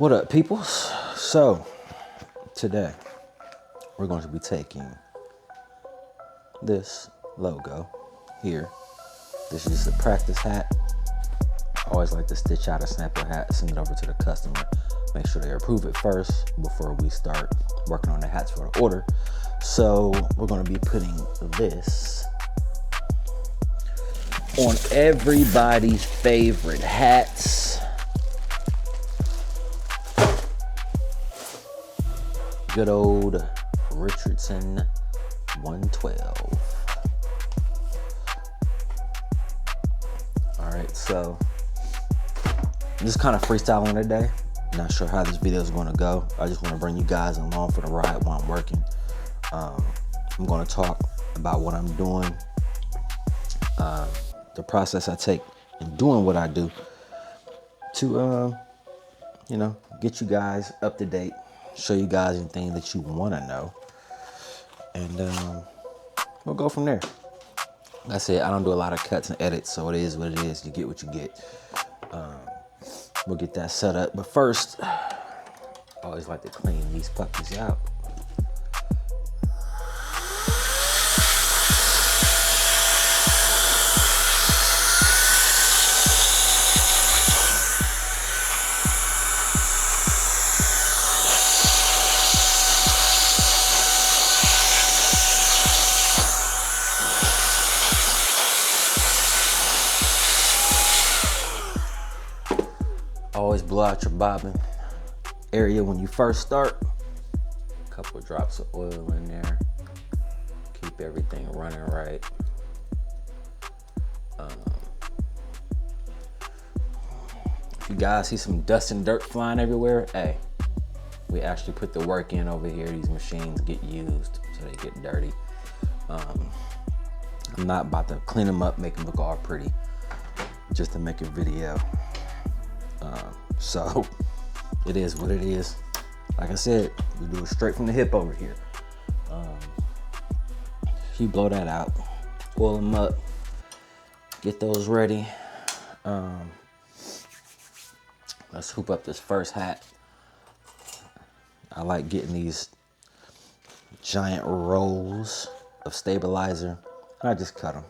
What up, peoples? So today we're going to be taking this logo here. This is just a practice hat. I always like to stitch out a sample hat, send it over to the customer, make sure they approve it first before we start working on the hats for the order. So we're going to be putting this on everybody's favorite hats. Good old Richardson 112. All right, so I'm just kind of freestyling today. Not sure how this video is going to go. I just want to bring you guys along for the ride while I'm working. I'm going to talk about what I'm doing, the process I take in doing what I do to, get you guys up to date, show you guys anything that you want to know, and we'll go from there. That's it. I don't do a lot of cuts and edits, so it is what it is. You get what you get. We'll get that set up, but first, I always like to clean these puppies out. Always blow out your bobbin area when you first start. A couple of drops of oil in there. Keep everything running right. If you guys see some dust and dirt flying everywhere, hey, we actually put the work in over here. These machines get used, so they get dirty. I'm not about to clean them up, make them look all pretty, just to make a video. So it is what it is. Like I said, we do it straight from the hip over here. You blow that out, oil them up, get those ready. Let's hoop up this first hat. I like getting these giant rolls of stabilizer, and I just cut them.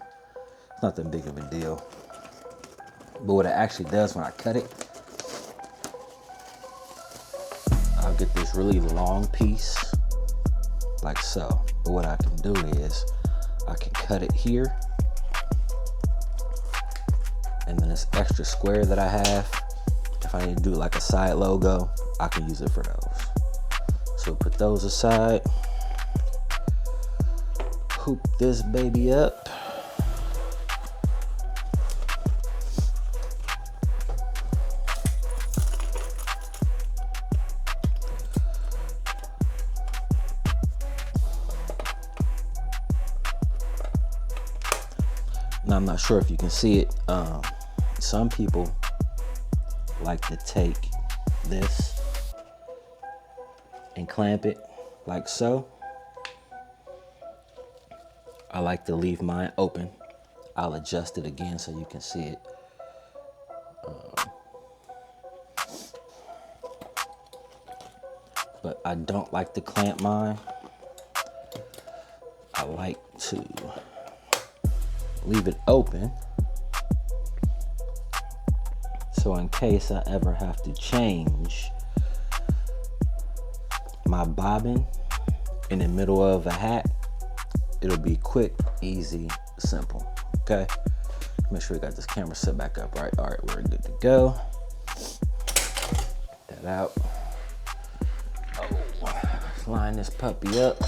It's not that big of a deal. But what it actually does when I cut it, I'll get this really long piece, like so. But what I can do is, I can cut it here, and then this extra square that I have, if I need to do like a side logo, I can use it for those. So put those aside, hoop this baby up. Now, I'm not sure if you can see it. Some people like to take this and clamp it like so. I like to leave mine open. I'll adjust it again so you can see it. But I don't like to clamp mine. I like to leave it open, so in case I ever have to change my bobbin in the middle of a hat, it'll be quick, easy, simple. Okay, make sure we got this camera set back up right. All right, we're good to go. Get that out. Oh, line this puppy up.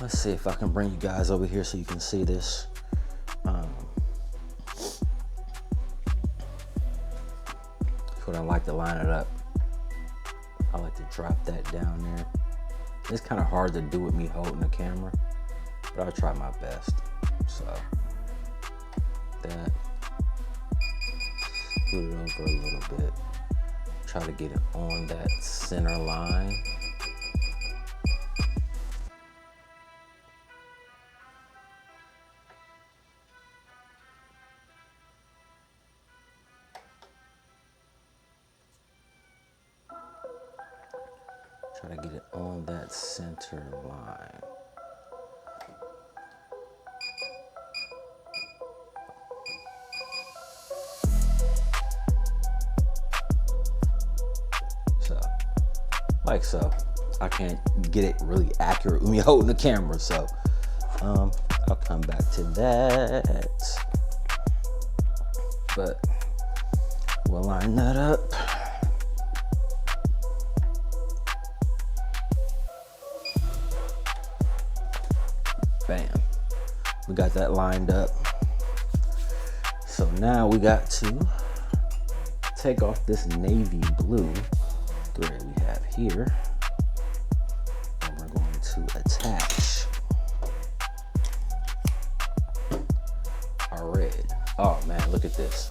Let's see if I can bring you guys over here so you can see this. That's what I like to line it up. I like to drop that down there. It's kind of hard to do with me holding the camera, but I'll try my best. So that, scoot it over a little bit. Try to get it on that center line. Try to get it on that center line. So, like so. I can't get it really accurate with me holding the camera, so I'll come back to that. But we'll line that up. Bam. We got that lined up. So now we got to take off this navy blue thread we have here. And we're going to attach our red. Oh man, look at this.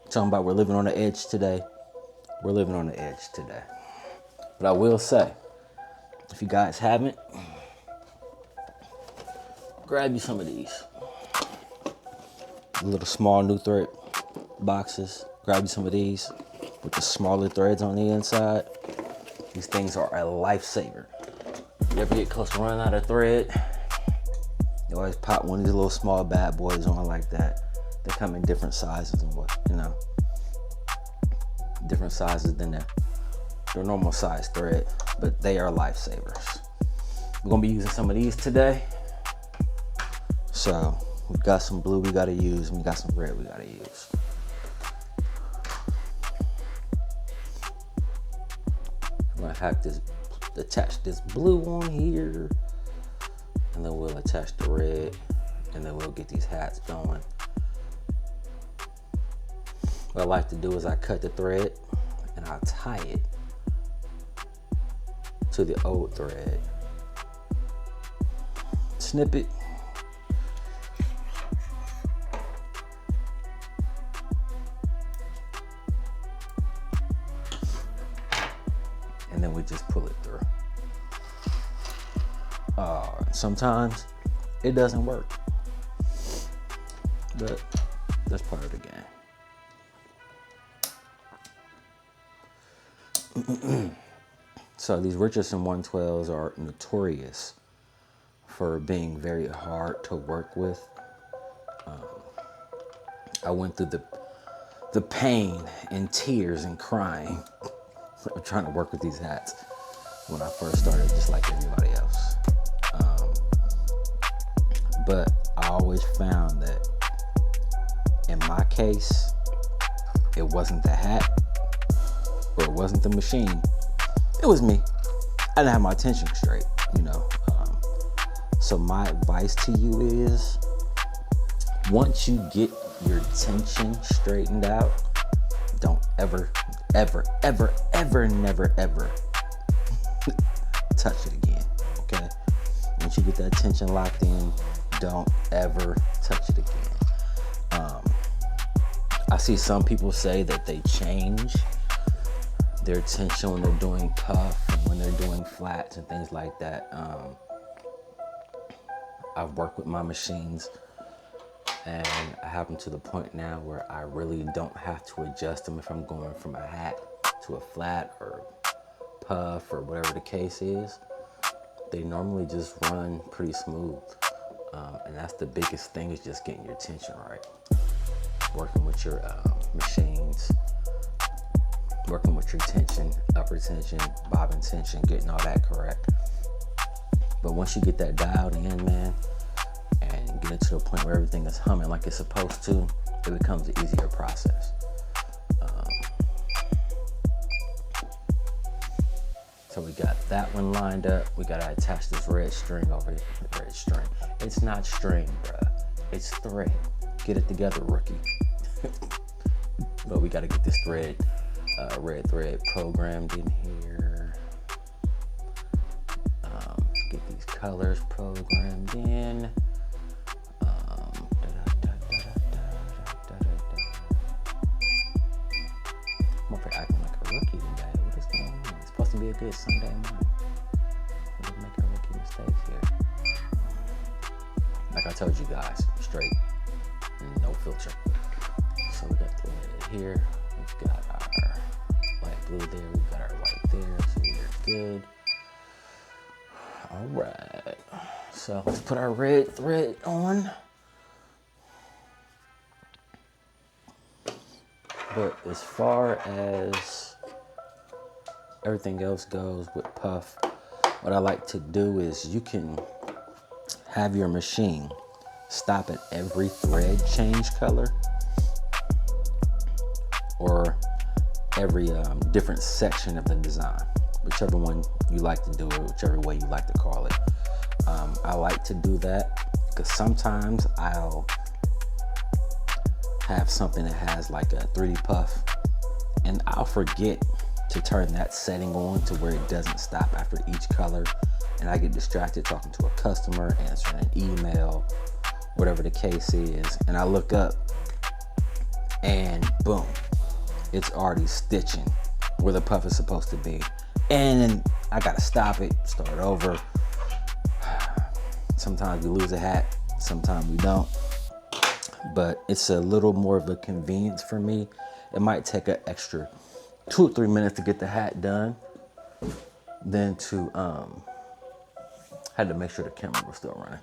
Talking about we're living on the edge today. We're living on the edge today. But I will say, if you guys haven't, grab you some of these little small new thread boxes. Grab you some of these with the smaller threads on the inside. These things are a lifesaver. You ever get close to running out of thread, you always pop one of these little small bad boys on like that. They come in different sizes and what, you know, different sizes than their normal size thread, but they are lifesavers. We're gonna be using some of these today. So we've got some blue we gotta use, and we got some red we gotta use. I'm gonna have this, attach this blue on here, and then we'll attach the red, and then we'll get these hats going. What I like to do is I cut the thread and I tie it to the old thread. Snip it. And then we just pull it through. Sometimes it doesn't work, but that's part of the game. So these Richardson 112s are notorious for being very hard to work with. I went through the pain and tears and crying of trying to work with these hats when I first started, just like everybody else. But I always found that in my case, it wasn't the hat, or it wasn't the machine, it was me. I didn't have my tension straight, you know. So my advice to you is, once you get your tension straightened out, don't ever, ever, ever, ever, never, ever touch it again, okay? Once you get that tension locked in, don't ever touch it again. I see some people say that they change their tension when they're doing puff and when they're doing flats and things like that. I've worked with my machines and I have them to the point now where I really don't have to adjust them if I'm going from a hat to a flat or puff or whatever the case is. They normally just run pretty smooth. And that's the biggest thing, is just getting your tension right. Working with your machines, working with your tension, upper tension, bobbin tension, getting all that correct. But once you get that dialed in, man, and get it to the point where everything is humming like it's supposed to, it becomes an easier process. So we got that one lined up. We gotta attach this red string over here. Red string. It's not string, bruh. It's thread. Get it together, rookie. But we gotta get this thread, red thread programmed in here. Get these colors programmed in. I'm up here acting like a rookie today. What is going on? It's supposed to be a good Sunday morning. We're making rookie mistakes here. Like I told you guys, straight, no filter. So we got the red here. We've got our light blue there. We've got our white there. So we're good. All right, so let's put our red thread on. But as far as everything else goes with puff, what I like to do is you can have your machine stop at every thread change color or every different section of the design, whichever one you like to do it, whichever way you like to call it. I like to do that because sometimes I'll have something that has like a 3D puff and I'll forget to turn that setting on to where it doesn't stop after each color, and I get distracted talking to a customer, answering an email, whatever the case is, and I look up and boom, it's already stitching where the puff is supposed to be, and then I gotta stop it, start over. Sometimes we lose a hat, sometimes we don't, but it's a little more of a convenience for me. It might take an extra 2 or 3 minutes to get the hat done than to had to make sure the camera was still running,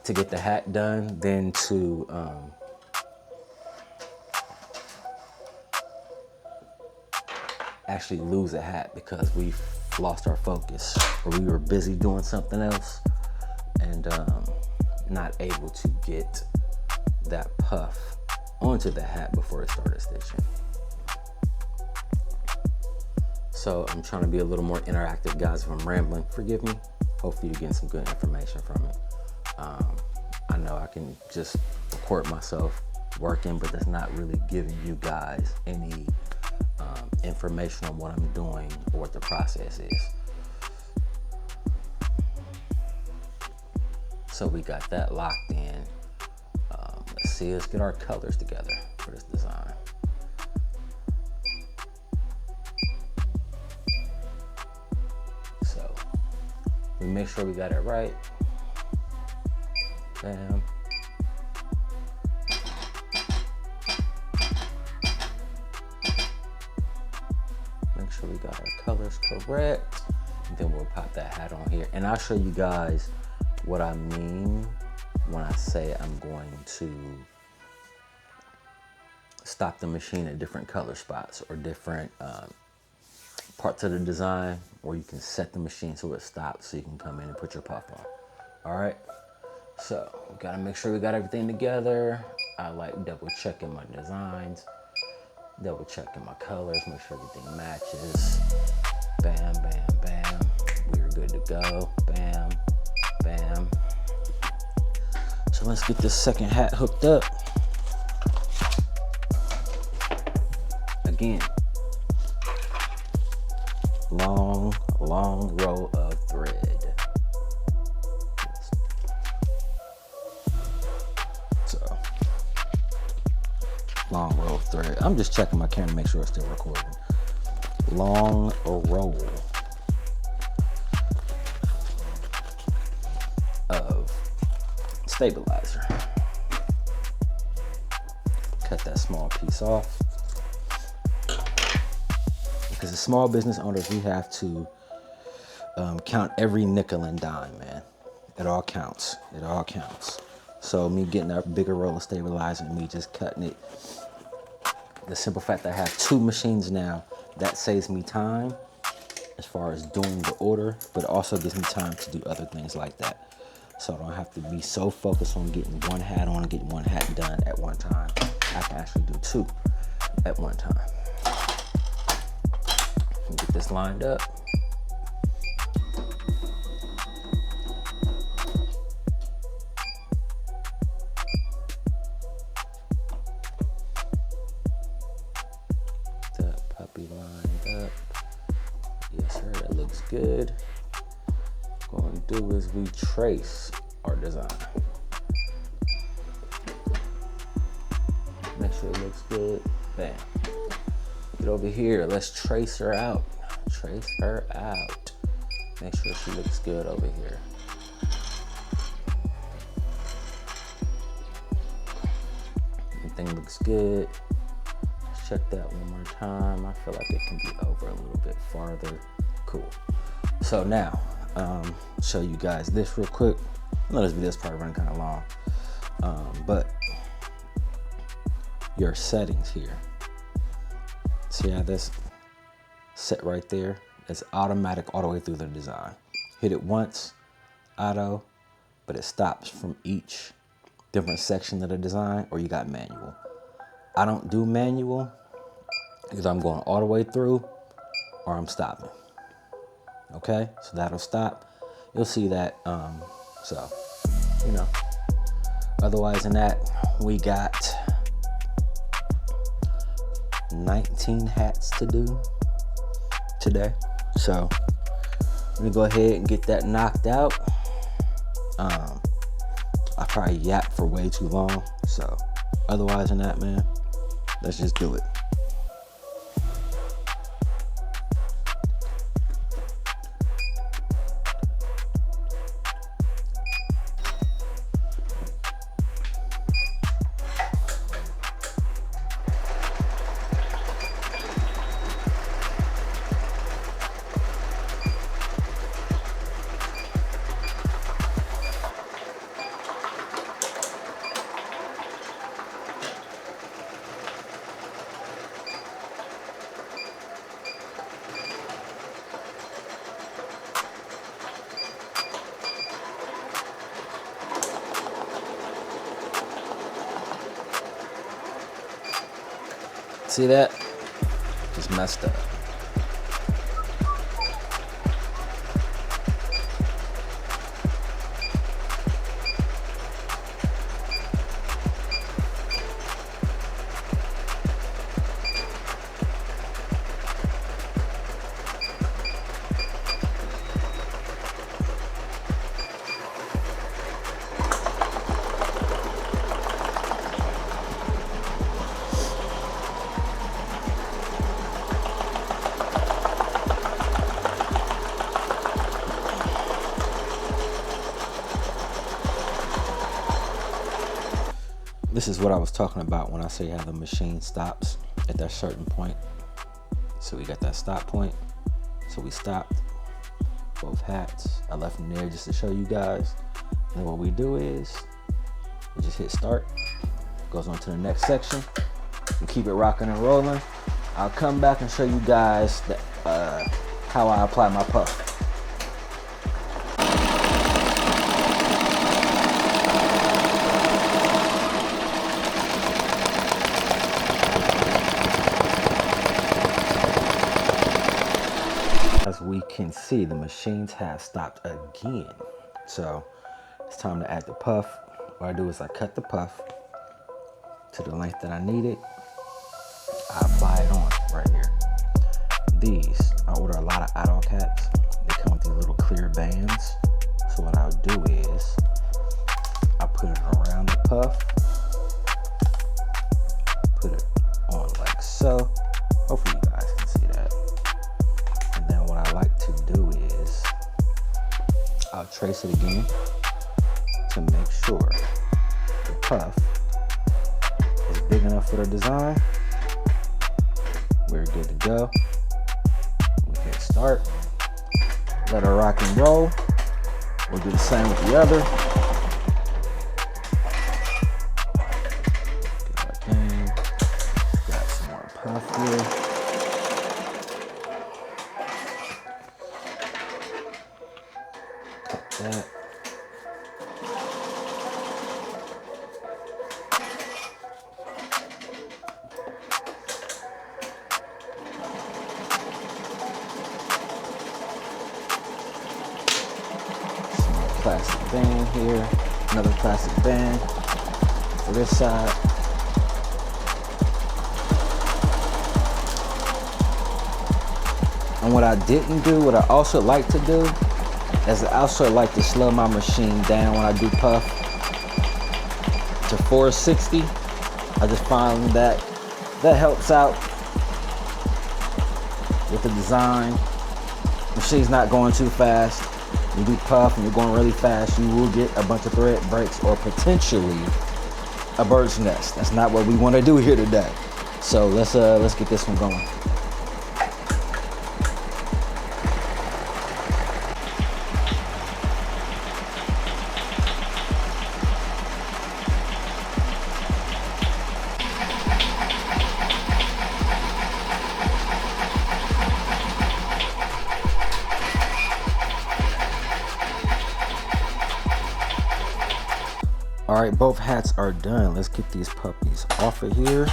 to get the hat done than to actually lose a hat because we lost our focus or we were busy doing something else and not able to get that puff onto the hat before it started stitching. So I'm trying to be a little more interactive, guys. If I'm rambling, forgive me. Hopefully you're getting some good information from it. I know I can just record myself working, but that's not really giving you guys any information on what I'm doing or what the process is. So we got that locked in. Let's see, let's get our colors together for this design. So we make sure we got it right. Bam. Make sure we got our colors correct. And then we'll pop that hat on here. And I'll show you guys what I mean when I say I'm going to stop the machine at different color spots or different parts of the design, where you can set the machine so it stops so you can come in and put your puff on. All right, so we gotta make sure we got everything together. I like double checking my designs, double checking my colors, make sure everything matches. Bam, bam, bam, we're good to go. Bam, bam. So let's get this second hat hooked up. Again, long row of thread. So, long row of thread. I'm just checking my camera to make sure it's still recording. Long row of stabilizer. Cut that small piece off. Because as small business owners, we have to count every nickel and dime, man. It all counts. It all counts. So me getting a bigger roll of stabilizer and me just cutting it. The simple fact that I have 2 machines now, that saves me time as far as doing the order, but it also gives me time to do other things like that. So I don't have to be so focused on getting one hat on and getting one hat done at one time. I can actually do 2 at one time. Get this lined up. That puppy lined up. Yes, sir, that looks good. What we're going to do is we trace our design. Make sure it looks good. Bam. Get over here, let's trace her out. Trace her out. Make sure she looks good over here. Everything looks good. Let's check that one more time. I feel like it can be over a little bit farther. Cool. So now, show you guys this real quick. I know this video's probably running kind of long, but your settings here. See how this set right there? It's automatic all the way through the design. Hit it once, auto, but it stops from each different section of the design, or you got manual. I don't do manual because I'm going all the way through or I'm stopping. Okay, so that'll stop. You'll see that. So, you know, otherwise than that, we got 19 hats to do today. So I'm gonna go ahead and get that knocked out. I probably yapped for way too long. So otherwise than that, man, let's just do it. See that? Just messed up. This is what I was talking about when I say how the machine stops at that certain point. So we got that stop point. So we stopped both hats. I left them there just to show you guys. And what we do is we just hit start. Goes on to the next section. We keep it rocking and rolling. I'll come back and show you guys how I apply my puff. As we can see, the machines have stopped again. So it's time to add the puff. What I do is I cut the puff to the length that I need it. I apply it on right here. These, I order a lot of adult caps. They come with these little clear bands. So what I'll do is I put it around the puff, put it on like so. Hopefully you guys can see that. And then what I like to do is I'll trace it again to make sure the puff is big enough for the design. We're good to go. We hit start. Let her rock and roll. We'll do the same with the other. Got some more puff here. Cut that. Plastic band here, another plastic band for this side. And what I didn't do, what I also like to do, is I also like to slow my machine down when I do puff to 460. I just find that helps out with the design. Machine's not going too fast. You do puff and you're going really fast, you will get a bunch of thread breaks or potentially a bird's nest. That's not what we want to do here today. So let's get this one going. All right, both hats are done. Let's get these puppies off of here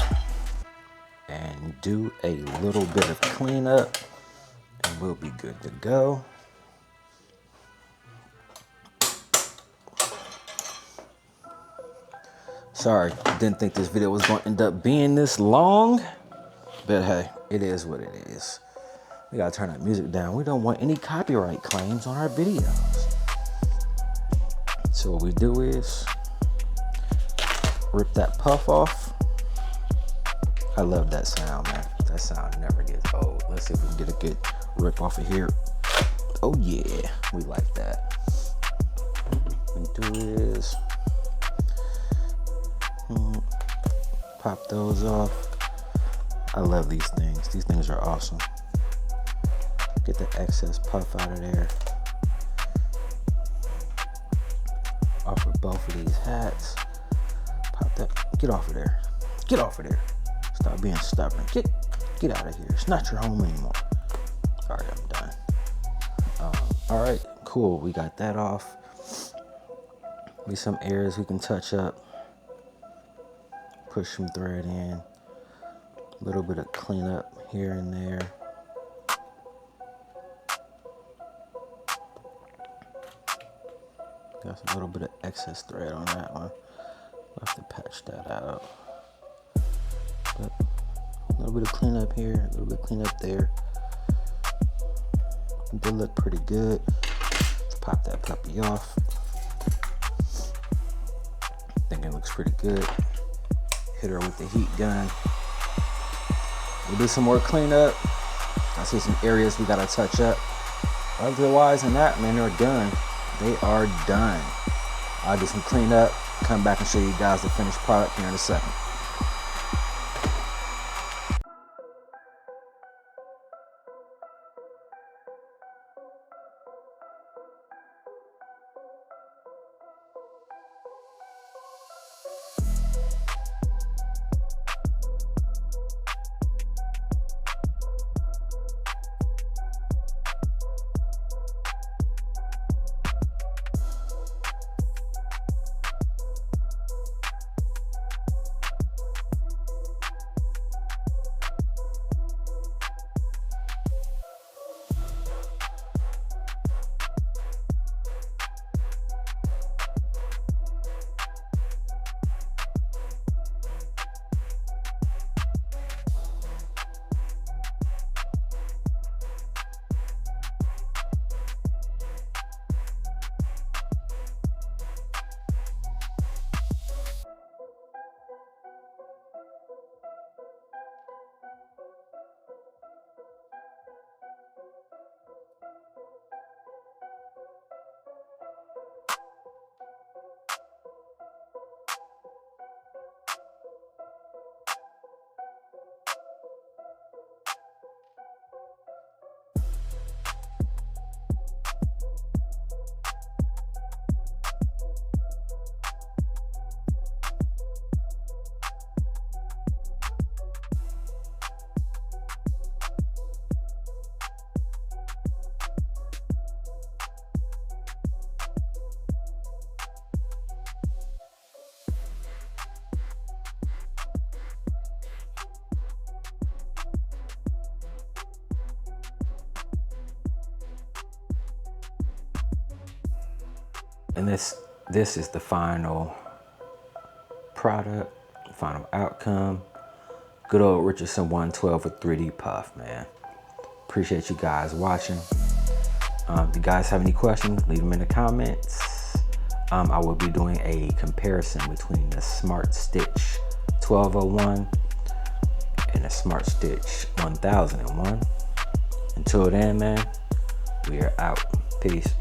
and do a little bit of cleanup, and we'll be good to go. Sorry, didn't think this video was going to end up being this long, but hey, it is what it is. We gotta turn that music down. We don't want any copyright claims on our videos. So what we do is rip that puff off. I love that sound, man. That sound never gets old. Let's see if we can get a good rip off of here. Oh yeah, we like that. What we do is pop those off. I love these things. These things are awesome. Get the excess puff out of there. Off of both of these hats. Pop that. Get off of there. Get off of there. Stop being stubborn. Get out of here. It's not your home anymore. All right, I'm done. All right, cool. We got that off. Maybe some areas we can touch up. Push some thread in. A little bit of cleanup here and there. Got a little bit of excess thread on that one. We'll have to patch that out. But a little bit of cleanup here, a little bit of cleanup there. It did look pretty good. Let's pop that puppy off. I think it looks pretty good. Hit her with the heat gun. We'll do some more cleanup. I see some areas we gotta touch up. Otherwise than that, man, they're done. They are done. I'll do some cleanup, come back and show you guys the finished product here in a second. And this is the final product, final outcome. Good old Richardson 112 with 3D puff, man. Appreciate you guys watching. If you guys have any questions, leave them in the comments. I will be doing a comparison between the Smartstitch 1201 and the Smartstitch 1001. Until then, man, we are out. Peace.